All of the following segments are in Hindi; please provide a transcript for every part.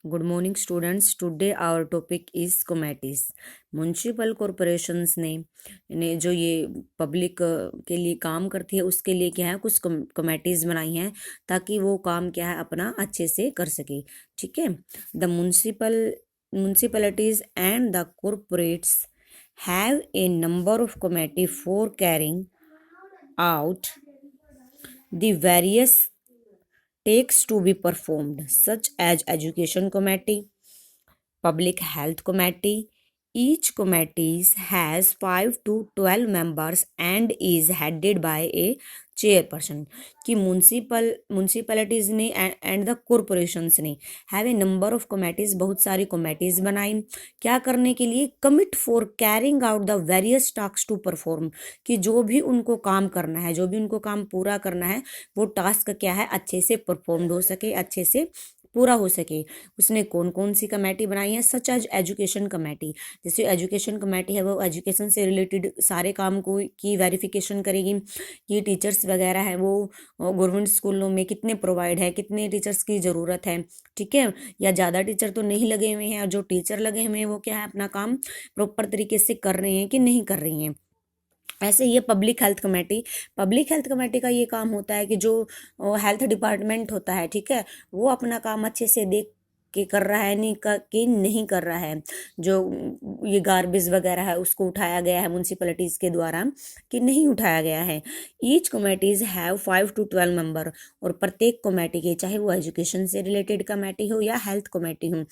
Good morning students. Today our topic is committees. Municipal corporations ने जो ये पब्लिक के लिए काम करती है उसके लिए क्या है, कुछ कमेटीज बनाई हैं ताकि वो काम क्या है अपना अच्छे से कर सके। ठीक है। The municipalities and the corporates have a number of committee for carrying out the various takes to be performed, such as education committee, public health committee. Each committee has 5 to 12 members and is headed by a chairperson. कि म्यूनसिपैलिटीज ने एंड द कॉरपोरेशंस ने have a number of committees, बहुत सारी कमेटीज बनाई। क्या करने के लिए? Commit for carrying out the various task to perform, कि जो भी उनको काम करना है, जो भी उनको काम पूरा करना है, वो टास्क क्या है अच्छे से परफॉर्म हो सके, अच्छे से पूरा हो सके। उसने कौन कौन सी कमेटी बनाई है? सच एज एजुकेशन कमेटी, जैसे एजुकेशन कमेटी है वो एजुकेशन से रिलेटेड सारे काम को की वेरिफिकेशन करेगी कि टीचर्स वगैरह है वो गवर्नमेंट स्कूलों में कितने प्रोवाइड है, कितने टीचर्स की ज़रूरत है। ठीक है। या ज़्यादा टीचर तो नहीं लगे हुए हैं, और जो टीचर लगे हुए हैं वो क्या है अपना काम प्रॉपर तरीके से कर रहे हैं कि नहीं कर रही हैं। ऐसे ये पब्लिक हेल्थ कमेटी का ये काम होता है कि जो हेल्थ डिपार्टमेंट होता है, ठीक है, वो अपना काम अच्छे से देख के कर रहा है कि नहीं कर रहा है। जो ये गार्बेज वगैरह है उसको उठाया गया है म्यूनसिपैलिटीज़ के द्वारा कि नहीं उठाया गया है। Each committees have 5 to 12 member, और प्रत्येक कमेटी के, चाहे वो एजुकेशन से रिलेटेड कमेटी हो या हेल्थ कमेटी हो,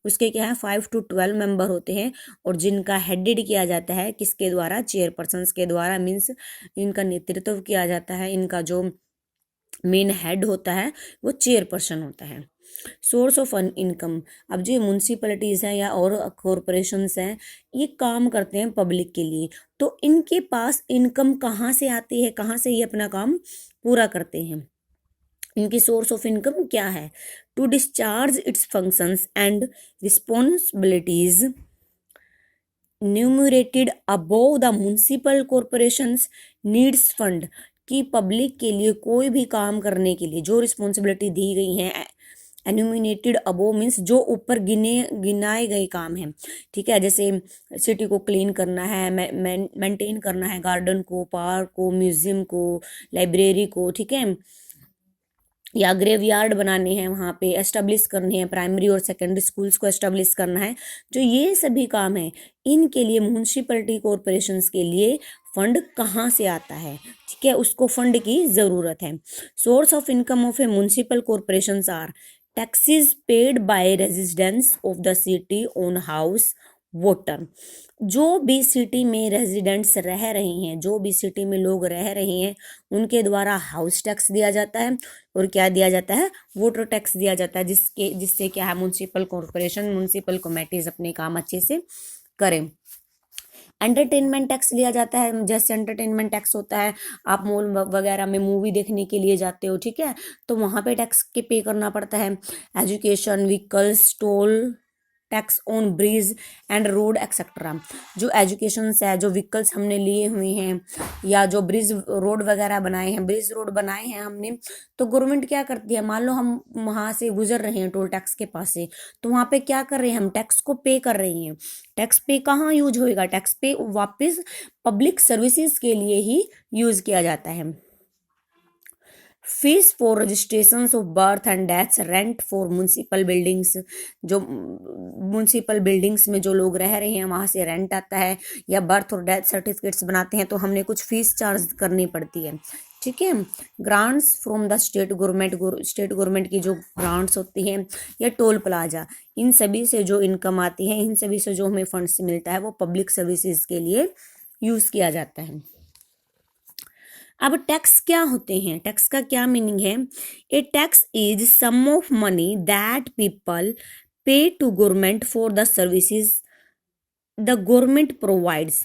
उसके क्या है 5 to 12 मेंबर होते हैं। और जिनका हेडेड किया जाता है किसके द्वारा? चेयरपर्सन्स के द्वारा। मीन्स इनका नेतृत्व किया जाता है, इनका जो मेन हेड होता है वो चेयरपर्सन होता है। सोर्स ऑफ इनकम, अब जो म्यूनसिपैलिटीज़ हैं या और कॉरपोरेशंस हैं, ये काम करते हैं पब्लिक के लिए, तो इनके पास इनकम कहाँ से आती है, कहाँ से ये अपना काम पूरा करते हैं? इनकी सोर्स ऑफ इनकम क्या है? To discharge its functions and responsibilities enumerated above the municipal corporations needs fund, कि पब्लिक के लिए कोई भी काम करने के लिए जो रिस्पॉन्सिबिलिटी दी गई हैं, एन्यूमिनेटेड अबो मीन्स जो ऊपर गिनाए गए काम हैं। ठीक है। जैसे सिटी को क्लीन करना है, मेंटेन करना है, गार्डन को, पार्क को, म्यूजियम को, लाइब्रेरी को, ठीक है, या ग्रेवयार्ड बनाने हैं, वहाँ पे एस्टेब्लिश करने हैं, प्राइमरी और सेकेंडरी स्कूल्स को एस्टेब्लिश करना है। जो ये सभी काम है, इनके लिए म्यूनसिपैलिटी कॉरपोरेशंस के लिए फंड कहाँ से आता है? ठीक है, उसको फंड की ज़रूरत है। Source of income of a municipal corporations are taxes paid by residents of the city on house water. जो भी सिटी में रेजिडेंट्स रह रहे हैं, जो भी सिटी में लोग रह रहे हैं, उनके द्वारा हाउस टैक्स दिया जाता है, और क्या दिया जाता है? वाटर टैक्स दिया जाता है, जिससे क्या है म्यूनसिपल कॉरपोरेशन, म्यूनसिपल कमेटीज अपने काम अच्छे से करें। एंटरटेनमेंट टैक्स लिया जाता है, जैसे एंटरटेनमेंट टैक्स होता है, आप मॉल वगैरह में मूवी देखने के लिए जाते हो, ठीक है, तो वहाँ पे टैक्स के पे करना पड़ता है। Education, vehicles, toll tax on bridge and road etcetera. जो एजुकेशन है, जो व्हीकल्स हमने लिए हुए हैं, या जो ब्रिज रोड वगैरह बनाए हैं, ब्रिज रोड बनाए हैं हमने, तो गवर्नमेंट क्या करती है? मान लो हम वहाँ से गुजर रहे हैं टोल टैक्स के पास से, तो वहाँ पे क्या कर रहे हैं? हम टैक्स को पे कर रहे हैं। टैक्स पे कहाँ यूज होएगा? टैक्स पे वापस पब्लिक सर्विसेज के लिए ही यूज किया जाता है। Fees for registration of birth and deaths, rent for municipal buildings, जो म्यूनसिपल बिल्डिंग्स में जो लोग रह रहे हैं वहाँ से रेंट आता है, या बर्थ और डेथ सर्टिफिकेट्स बनाते हैं तो हमने कुछ फीस चार्ज करनी पड़ती है। ठीक है। Grants from the state government की जो ग्रांट्स होती हैं, या टोल प्लाजा, इन सभी से जो इनकम आती है, इन सभी से जो हमें फंड्स मिलता है, वो पब्लिक सर्विसेज के लिए यूज किया जाता है। अब टैक्स क्या होते हैं? टैक्स का क्या मीनिंग है? A tax is some of money that people pay to government for the services the government provides.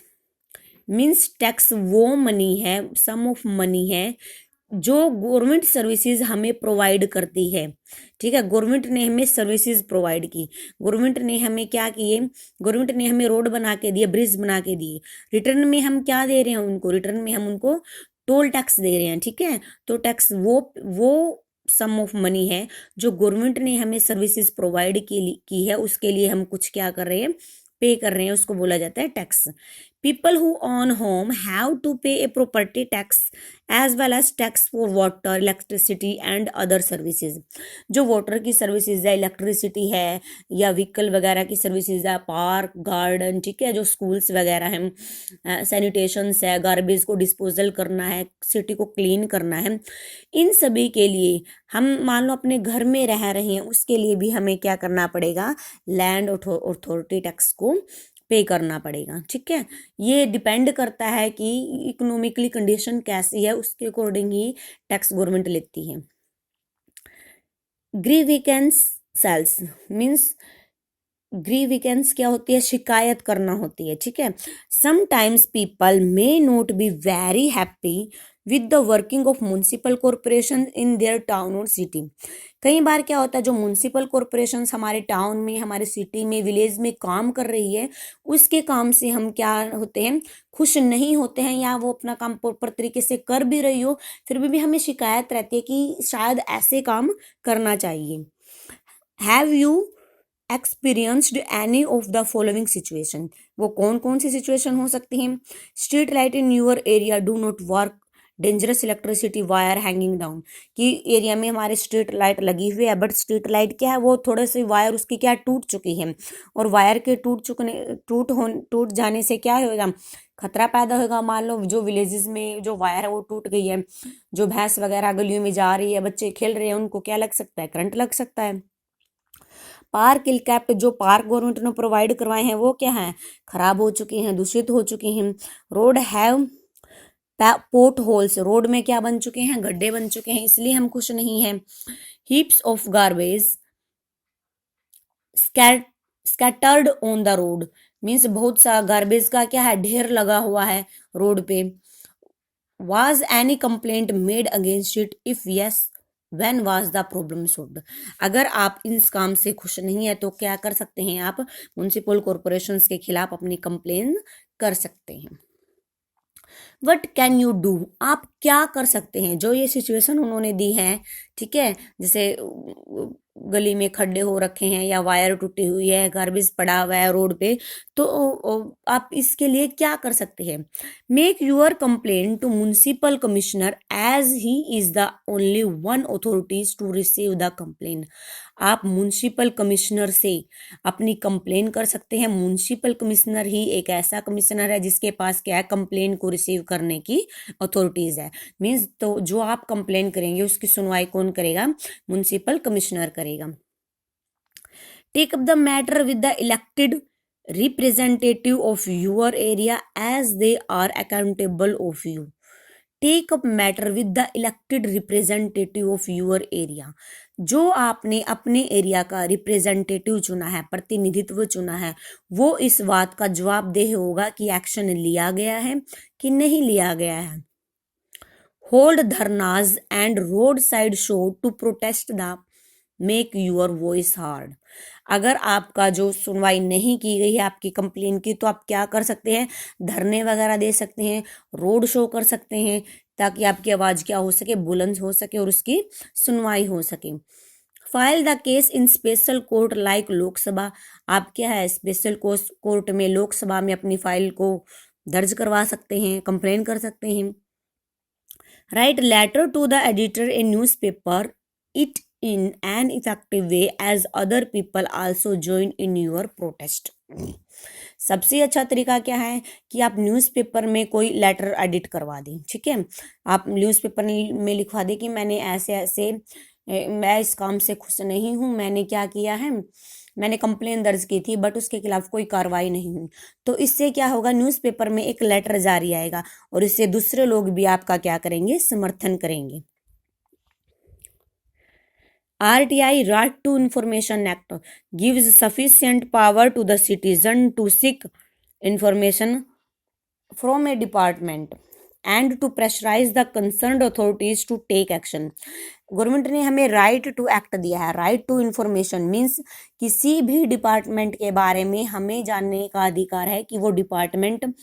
Means tax वो मनी है, सम ऑफ मनी है जो गवर्नमेंट सर्विसेज हमें प्रोवाइड करती है। ठीक है, गवर्नमेंट ने हमें सर्विसेज प्रोवाइड की, गवर्नमेंट ने हमें क्या किए? गवर्नमेंट ने हमें रोड बना के दिए, ब्रिज बना के दिए, रिटर्न में हम क्या दे रहे हैं उनको? रिटर्न में हम उनको टोल टैक्स दे रहे हैं। ठीक है, तो टैक्स वो सम ऑफ मनी है जो गवर्नमेंट ने हमें सर्विसेज प्रोवाइड की है, उसके लिए हम कुछ क्या कर रहे हैं, पे कर रहे हैं, उसको बोला जाता है tax. People who own home have to pay a property tax as well as tax for water, electricity and other services. जो वाटर की सर्विसेज है, इलेक्ट्रिसिटी है, या व्हीकल वगैरह की सर्विसेज है, पार्क, गार्डन, ठीक है, जो स्कूल्स वगैरह हैं, सैनिटेशंस है, गार्बेज को डिस्पोजल करना है, सिटी को क्लीन करना है, इन सभी के लिए हम मान लो अपने घर में रह रहे हैं, उसके लिए भी हमें क्या करना पड़ेगा, लैंड अथॉरिटी टैक्स को पे करना पड़ेगा। ठीक है, ये डिपेंड करता है कि इकोनॉमिकली कंडीशन कैसी है, उसके अकॉर्डिंग ही टैक्स गवर्नमेंट लेती है। ग्रीविकेंस सेल्स मीन्स ग्रीविकेंस क्या होती है, शिकायत करना होती है। ठीक है, sometimes people may not be very happy with the working of municipal corporation in their town और सिटी। कई बार क्या होता है, जो म्युनिसिपल कॉरपोरेशन हमारे टाउन में, हमारे सिटी में, विलेज में काम कर रही है, उसके काम से हम क्या होते हैं, खुश नहीं होते हैं, या वो अपना काम प्रॉपर तरीके से कर भी रही हो, फिर भी हमें शिकायत रहती है कि शायद ऐसे काम करना चाहिए। Have you experienced any of the following situation? वो कौन कौन सी सिचुएशन हो सकती हैं? Street light in your area do not work, dangerous electricity wire hanging down, कि एरिया में हमारे स्ट्रीट लाइट लगी हुई है, बट स्ट्रीट लाइट क्या है, वो थोड़े से वायर उसकी क्या टूट चुकी है, और वायर के टूट जाने से क्या होगा, खतरा पैदा होगा। मान लो जो विलेजेस में जो वायर है वो टूट गई है, जो भैंस वगैरह गलियों में जा रही है, बच्चे खेल रहे हैं, उनको क्या लग सकता है, करंट लग सकता है। पार्क इलकैप, जो पार्क गवर्नमेंट ने प्रोवाइड करवाए हैं वो क्या हैं, खराब हो चुके हैं, दूषित हो चुके हैं। Road have port holes, road में क्या बन चुके हैं, गड्ढे बन चुके हैं, इसलिए हम खुश नहीं हैं। Heaps of garbage scattered on the road means बहुत सा गार्बेज का क्या है, ढेर लगा हुआ है रोड पे। Was any complaint made against it, if yes when was the problem solved? अगर आप इस काम से खुश नहीं है तो क्या कर सकते हैं, आप म्युनिसिपल कॉरपोरेशन के खिलाफ अपनी कंप्लेन कर सकते हैं। वट कैन यू डू, आप क्या कर सकते हैं? जो ये सिचुएशन उन्होंने दी है, ठीक है, जैसे गली में खड्डे हो रखे हैं, या वायर टूटी हुई है, गार्बेज पड़ा हुआ है रोड पे, तो आप इसके लिए क्या कर सकते हैं? Make your complain to municipal commissioner as he is the only one authorities to receive the complain. आप म्युनिसिपल कमिश्नर से अपनी कंप्लेन कर सकते हैं। म्युनिसिपल कमिश्नर ही एक ऐसा कमिश्नर है जिसके पास क्या है, कंप्लेन को रिसीव करने की अथॉरिटीज है। मीन्स तो जो आप कंप्लेन करेंगे उसकी सुनवाई कौन करेगा, म्युनिसिपल कमिश्नर करेगा। Take up the matter with the elected representative of your area as they are accountable of you. Take up matter with the elected representative of your area, जो आपने अपने एरिया का रिप्रेजेंटेटिव चुना है, प्रतिनिधित्व चुना है, वो इस बात का जवाबदेह होगा कि एक्शन लिया गया है कि नहीं लिया गया है। Hold dharnas and road side show to protest the make your voice hard. अगर आपका जो सुनवाई नहीं की गई है आपकी कंप्लेन की, तो आप क्या कर सकते हैं, धरने वगैरह दे सकते हैं, रोड शो कर सकते हैं, ताकि आपकी आवाज क्या हो सके, बुलंद हो सके और उसकी सुनवाई हो सके। File the case in special court like Lok Sabha, आप क्या है, स्पेशल कोर्ट में, लोकसभा में अपनी फाइल को दर्ज करवा सकते हैं, कंप्लेन कर सकते हैं। Write letter to the editor in newspaper it in an effective way as other people also join in your protest। सबसे अच्छा तरीका क्या है कि आप न्यूज़पेपर में कोई लेटर एडिट करवा दें। ठीक है, आप न्यूज़पेपर में लिखवा दें कि मैंने ऐसे ऐसे, मैं इस काम से खुश नहीं हूँ, मैंने क्या किया है, मैंने कंप्लेन दर्ज की थी बट उसके खिलाफ कोई कार्रवाई नहीं हुई। तो इससे क्या होगा, न्यूज़पेपर में एक लेटर जारी आएगा और इससे दूसरे लोग भी आपका क्या करेंगे, समर्थन करेंगे। RTI Right to Information Act gives sufficient power to the citizen to seek information from a department and to pressurize the concerned authorities to take action। Government ने हमें राइट टू एक्ट दिया है, राइट टू इंफॉर्मेशन मीन्स किसी भी डिपार्टमेंट के बारे में हमें जानने का अधिकार है कि वो डिपार्टमेंट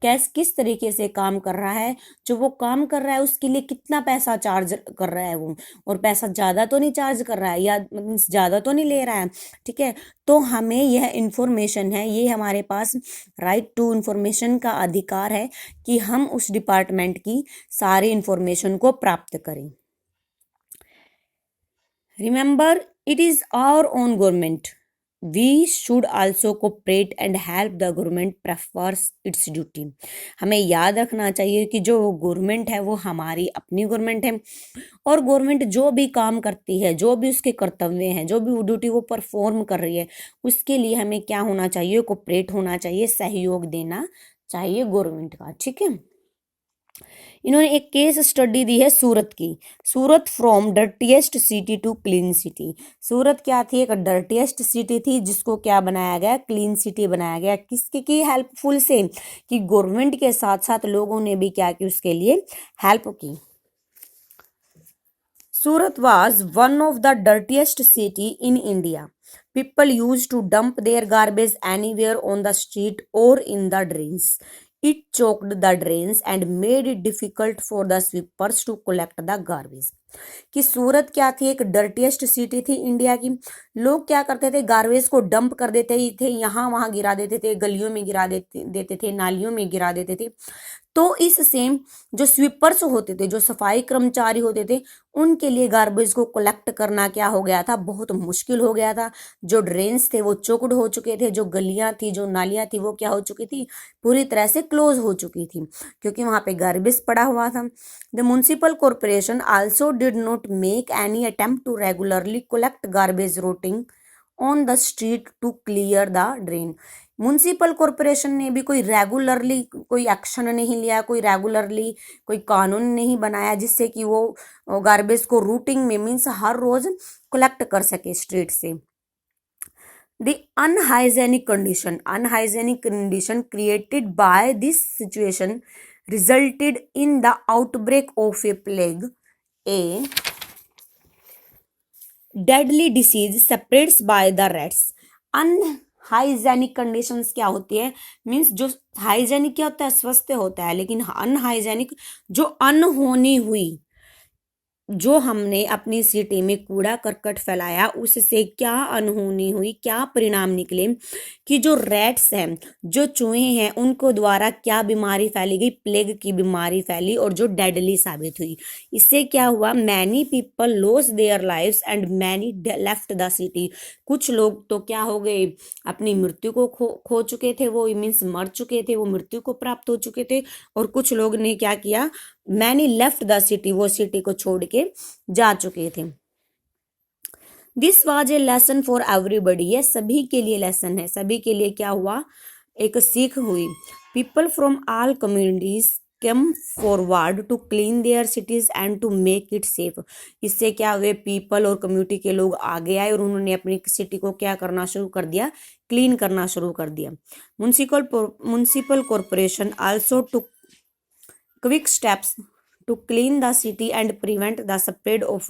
किस तरीके से काम कर रहा है, जो वो काम कर रहा है उसके लिए कितना पैसा चार्ज कर रहा है वो, और पैसा ज़्यादा तो नहीं चार्ज कर रहा है या मीन्स ज़्यादा तो नहीं ले रहा है, ठीक है। तो हमें यह इंफॉर्मेशन है, ये हमारे पास राइट टू इंफॉर्मेशन का अधिकार है कि हम उस डिपार्टमेंट की सारी इंफॉर्मेशन को प्राप्त करें। Remember it is our own government, we should also cooperate and help the government prefers its duty. हमें याद रखना चाहिए कि जो गवर्नमेंट है वो हमारी अपनी गवर्नमेंट है, और गवर्नमेंट जो भी काम करती है, जो भी उसके कर्तव्य हैं, जो भी ड्यूटी वो परफॉर्म कर रही है, उसके लिए हमें क्या होना चाहिए, कोऑपरेट होना चाहिए, सहयोग देना चाहिए गवर्नमेंट का, ठीक है। इन्होंने एक केस स्टडी दी है सूरत की, Surat from dirtiest city to clean city. Surat क्या थी, एक डर्टीएस्ट सिटी थी जिसको क्या बनाया गया, क्लीन सिटी बनाया गया। किसकी की हेल्पफुल से, कि गवर्नमेंट के साथ साथ लोगों ने भी क्या की, उसके लिए हेल्प की। सूरत was one of the dirtiest city in India. People used to dump their garbage anywhere on the street or in the drains. It choked the drains and made it difficult for the sweepers to collect the garbage. कि सूरत क्या थी, एक डर्टीएस्ट सिटी थी इंडिया की। लोग क्या करते थे, गार्बेज को डंप कर देते थे, यहाँ वहां गिरा देते थे, गलियों में गिरा देते थे, नालियों में गिरा देते थे। तो इससे जो स्वीपर्स होते थे, जो सफाई कर्मचारी होते थे, उनके लिए गार्बेज को कलेक्ट करना क्या हो गया था, बहुत मुश्किल हो गया था। जो ड्रेन्स थे वो चोक्ड हो चुके थे, जो गलियां थी, जो नालियां थी, वो क्या हो चुकी थी, पूरी तरह से क्लोज हो चुकी थी, क्योंकि वहां पे गार्बेज पड़ा हुआ था। The municipal corporation also did not make any attempt to regularly collect garbage rotting on the street to clear the drain. Municipal corporation ने भी कोई रेगुलरली कोई एक्शन नहीं लिया, कोई रेगुलरली कोई कानून नहीं बनाया जिससे कि वो गार्बेज को रूटिंग में मीन्स हर रोज कलेक्ट कर सके स्ट्रीट से। The unhygienic condition created by this situation resulted in the outbreak of a plague, a deadly disease spreads by the rats. Unhygienic conditions क्या होती है, मीन्स जो हाइजेनिक क्या होता है, स्वस्थ होता है, लेकिन अनहाइजेनिक जो अनहोनी हुई, जो हमने अपनी सिटी में कूड़ा करकट फैलाया, उससे क्या अनहोनी हुई, क्या परिणाम निकले, कि जो रैट्स हैं, जो चूहे हैं, उनको द्वारा क्या बीमारी फैली गई, प्लेग की बीमारी फैली, और जो डेडली साबित हुई। इससे क्या हुआ, many people loss their lives and many left the city. कुछ लोग तो क्या हो गए, अपनी मृत्यु को खो चुके थे, वो मीन्स मर चुके थे, वो मृत्यु को प्राप्त हो चुके थे, और कुछ लोग ने क्या किया, मैनी लेफ्ट द सिटी, वो सिटी को छोड़ के जा चुके थे। This was a lesson for everybody, ये सभी के लिए लेसन है, सभी के लिए क्या हुआ, एक सीख हुई। People from all communities come forward to clean their cities and to make it safe. इससे क्या हुए, पीपल और कम्युनिटी के लोग आगे आए और उन्होंने अपनी सिटी को क्या करना शुरू कर दिया, क्लीन करना शुरू कर दिया। Municipal corporation also to quick steps to clean the city and prevent the spread of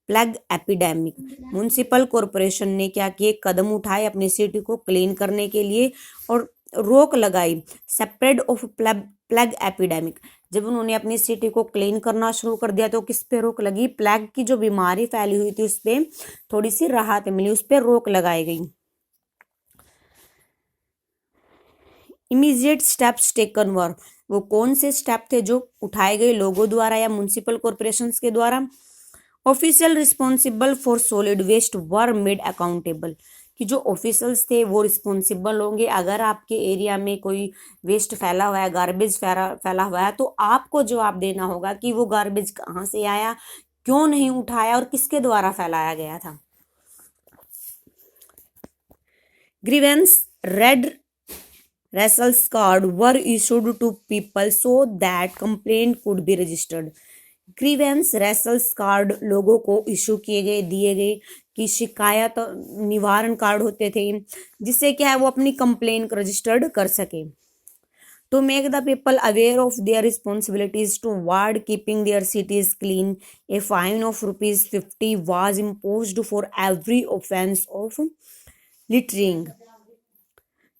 plague epidemic. Municipal corporation ने क्या किए, कदम उठाए अपनी सिटी को क्लीन करने के लिए और रोक लगाई स्प्रेड ऑफ प्लेग एपिडेमिक। जब उन्होंने अपनी सिटी को क्लीन करना शुरू कर दिया तो किस पे रोक लगी, प्लेग की जो बीमारी फैली हुई थी उस पर थोड़ी सी राहत मिली, उस पर रोक लगाई गई। इमीडिएट स्टेप्स टेकन वर, वो कौन से स्टेप थे जो उठाए गए लोगों द्वारा या म्युनिसिपल कॉर्पोरेशंस के द्वारा। Official responsible for solid waste were made accountable, कि जो ऑफिशियल्स थे वो रिस्पॉन्सिबल होंगे। अगर आपके एरिया में कोई वेस्ट फैला हुआ है, गार्बेज फैला हुआ है, तो आपको जवाब देना होगा कि वो गार्बेज कहाँ से आया, क्यों नहीं उठाया और किसके द्वारा फैलाया गया था। Grievance red Russell's card were issued to people so that complaint could be registered. Grievance Russell's card लोगों को इशू किए गए, दिए गए, कि शिकायत निवारण कार्ड होते थे, जिससे क्या है वो अपनी कंप्लेन रजिस्टर्ड कर सके। To make the people aware of their responsibilities toward keeping their cities clean, a fine of ₹50 was imposed for every offense of littering.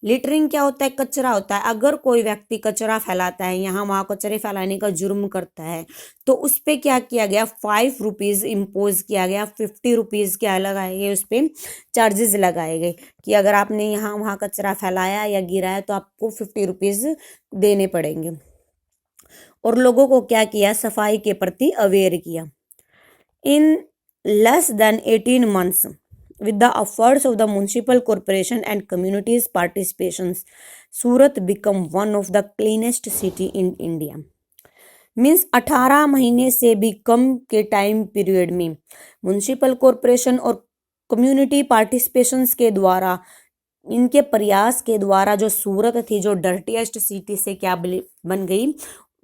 Littering क्या होता है? कचरा होता है। अगर कोई व्यक्ति कचरा फैलाता है, यहाँ वहां कचरे फैलाने का जुर्म करता है, तो उस पे क्या किया गया? ₹5 इम्पोज किया गया। ₹50 क्या लगाए गए? उस पे चार्जेस लगाए गए कि अगर आपने यहाँ वहां कचरा फैलाया या गिराया तो आपको ₹50 देने पड़ेंगे। और लोगों को क्या किया? सफाई के प्रति अवेयर किया। In less than 18 months, with the efforts of the municipal corporation and communities' participations, Surat become one of the cleanest city in India. Means 18 महीने से भी कम के टाइम पीरियड में म्यूनिसिपल कॉरपोरेशन और कम्युनिटी पार्टिसिपेशंस के द्वारा, इनके प्रयास के द्वारा जो सूरत थी, जो डर्टीएस्ट सिटी से क्या बन गई?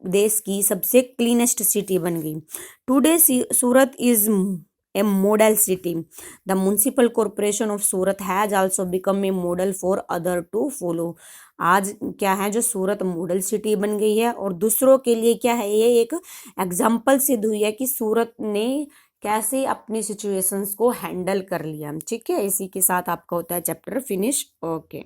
देश की सबसे क्लीनेस्ट सिटी बन गई। Today Surat is a model city. The municipal corporation of Surat has also become a model for other to follow. आज क्या है? जो सूरत मॉडल सिटी बन गई है और दूसरों के लिए क्या है? ये एक एग्जाम्पल सिद्ध हुई है कि सूरत ने कैसे अपनी सिचुएशंस को हैंडल कर लिया। ठीक है, इसी के साथ आपका होता है चैप्टर फिनिश। ओके।